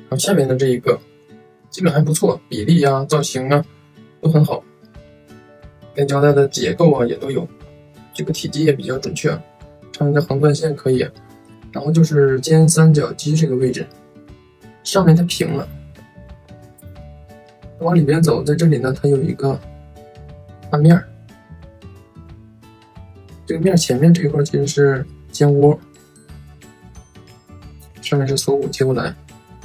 然后下面的这一个基本还不错，比例啊、造型啊都很好，连胶带的结构啊也都有，这个体积也比较准确，穿一个横断线可以。然后就是尖三角肌这个位置，上面它平了，往里边走，在这里呢，它有一个半面，这个面前面这一块其实是肩窝，上面是锁骨接过来，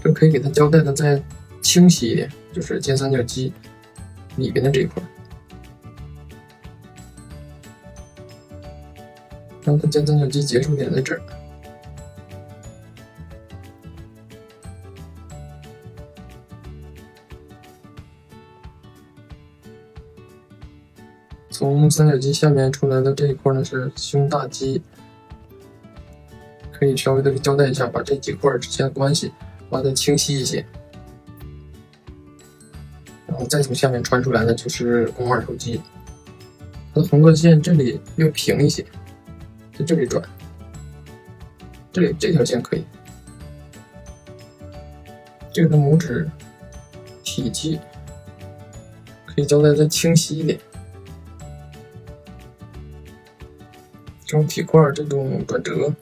这可以给它交代的再清晰一点，就是尖三角肌里边的这一块，然后它尖三角肌结束点在这儿。从三角肌下面出来的这一块呢是胸大肌，可以稍微的交代一下，把这几块之间的关系画得清晰一些。然后再从下面穿出来的就是肱二头肌，它的横断线这里略平一些，在这里转，这里这条线可以，这个的拇指体积可以交代再清晰一点。这种体块这种转折